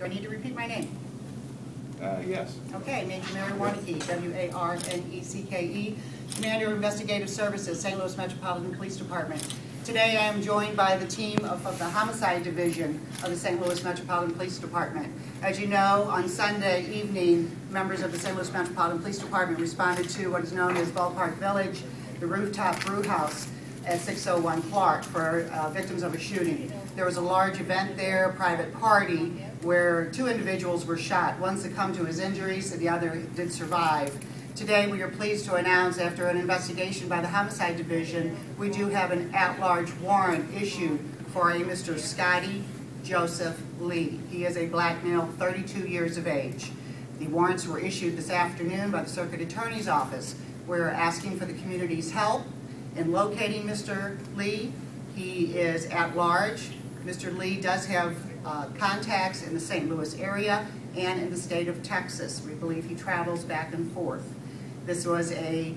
Do I need to repeat my name? Yes. Okay, Major Mary Warnecke, W-A-R-N-E-C-K-E, Commander of Investigative Services, St. Louis Metropolitan Police Department. Today I am joined by the team of the Homicide Division of the St. Louis Metropolitan Police Department. As you know, on Sunday evening, members of the St. Louis Metropolitan Police Department responded to what is known as Ballpark Village, the rooftop brew house at 601 Clark for victims of a shooting. There was a large event there, private party, where two individuals were shot. One succumbed to his injuries and the other did survive. Today we are pleased to announce, after an investigation by the Homicide Division, we do have an at-large warrant issued for a Mr. Scotty Joseph Lee. He is a black male, 32 years of age. The warrants were issued this afternoon by the Circuit Attorney's Office. We're asking for the community's help in locating Mr. Lee. He is at large. Mr. Lee does have contacts in the St. Louis area and in the state of Texas. We believe he travels back and forth. This was a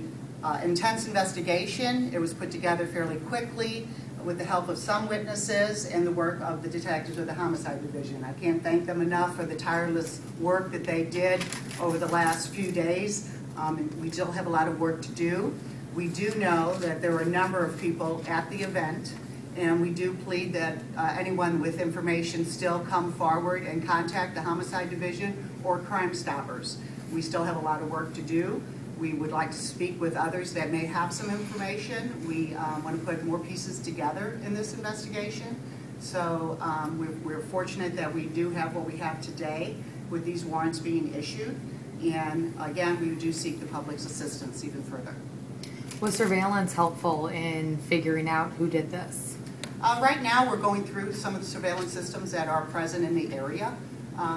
intense investigation. It was put together fairly quickly with the help of some witnesses and the work of the detectives of the Homicide Division. I can't thank them enough for the tireless work that they did over the last few days. We still have a lot of work to do. We do know that there were a number of people at the event, and we do plead that anyone with information still come forward and contact the Homicide Division or Crime Stoppers. We still have a lot of work to do. We would like to speak with others that may have some information. We want to put more pieces together in this investigation. So we're fortunate that we do have what we have today with these warrants being issued. And again, we do seek the public's assistance even further. Was surveillance helpful in figuring out who did this? Right now, we're going through some of the surveillance systems that are present in the area.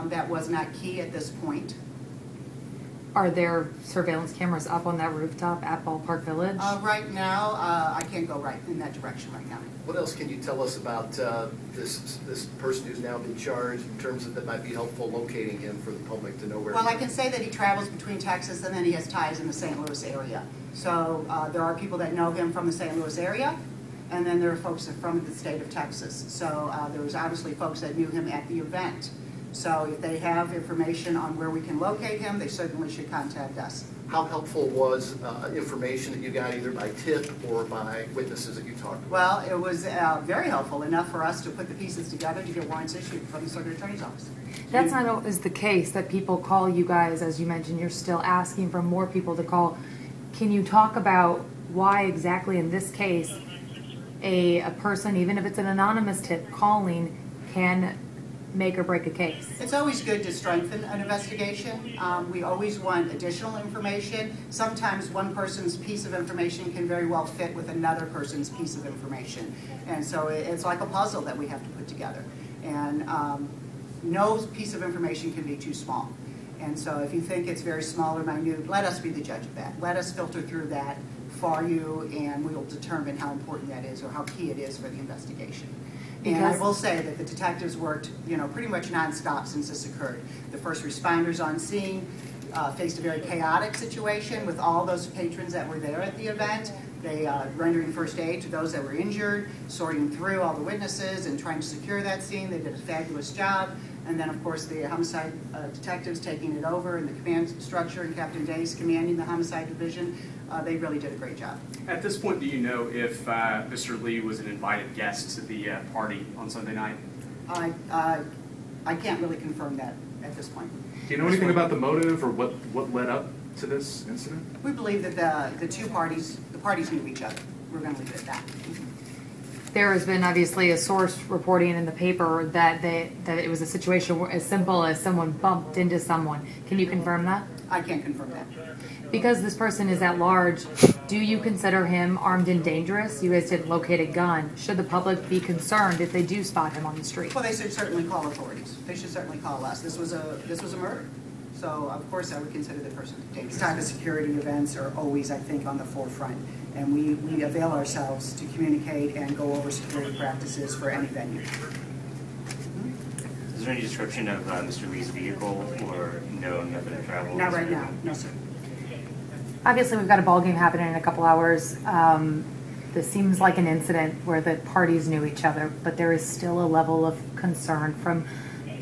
That was not key at this point. Are there surveillance cameras up on that rooftop at Ballpark Village? Right now, I can't go right in that direction right now. What else can you tell us about this person who's now been charged in terms of that might be helpful locating him for the public to know where? Well, I can say that he travels between Texas and then he has ties in the St. Louis area. So there are people that know him from the St. Louis area, and then there are folks from the state of Texas. So there was obviously folks that knew him at the event. So if they have information on where we can locate him, they certainly should contact us. How helpful was information that you got either by tip or by witnesses that you talked to? Well, it was very helpful, enough for us to put the pieces together to get warrants issued from the Circuit Attorney's Office. That's not always the case, that people call you guys. As you mentioned, you're still asking for more people to call. Can you talk about why exactly in this case a person, even if it's an anonymous tip, calling can make or break a case? It's always good to strengthen an investigation. We always want additional information. Sometimes one person's piece of information can very well fit with another person's piece of information. And so it's like a puzzle that we have to put together. And no piece of information can be too small. And so if you think it's very small or minute, let us be the judge of that. Let us filter through that for you, and we will determine how important that is or how key it is for the investigation. And I will say that the detectives worked, pretty much nonstop since this occurred. The first responders on scene faced a very chaotic situation with all those patrons that were there at the event. They rendering first aid to those that were injured, sorting through all the witnesses and trying to secure that scene. They did a fabulous job. And then, of course, the homicide detectives taking it over and the command structure and Captain Days commanding the Homicide Division. They really did a great job. At this point, do you know if Mr. Lee was an invited guest to the party on Sunday night? I can't really confirm that at this point. Do you know anything about the motive or what led up to this incident? We believe that the parties knew each other. We're going to leave it at that. There has been obviously a source reporting in the paper that it was a situation as simple as someone bumped into someone. Can you confirm that? I can't confirm that. Because this person is at large, do you consider him armed and dangerous? You guys didn't locate a gun. Should the public be concerned if they do spot him on the street? Well, they should certainly call authorities. They should certainly call us. This was a murder. So, of course, I would consider the person dangerous. Cybersecurity events are always, I think, on the forefront. And we avail ourselves to communicate and go over security practices for any venue. Is there any description of Mr. Lee's vehicle or known method of travel? Not right now. No, sir. Obviously, we've got a ball game happening in a couple hours. This seems like an incident where the parties knew each other, but there is still a level of concern from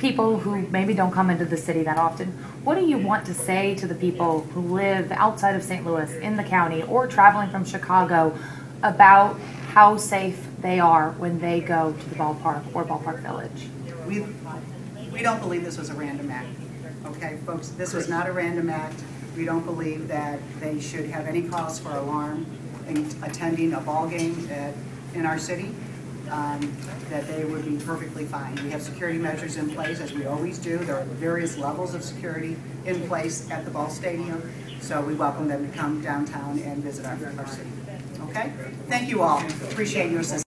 people who maybe don't come into the city that often, what do you want to say to the people who live outside of St. Louis, in the county, or traveling from Chicago about how safe they are when they go to the ballpark or Ballpark Village? We don't believe this was a random act. Okay, folks, this was not a random act. We don't believe that they should have any cause for alarm in attending a ball game in our city, that they would be perfectly fine. We have security measures in place, as we always do. There are various levels of security in place at the ball stadium, so we welcome them to come downtown and visit our city. Okay? Thank you all. Appreciate your assistance.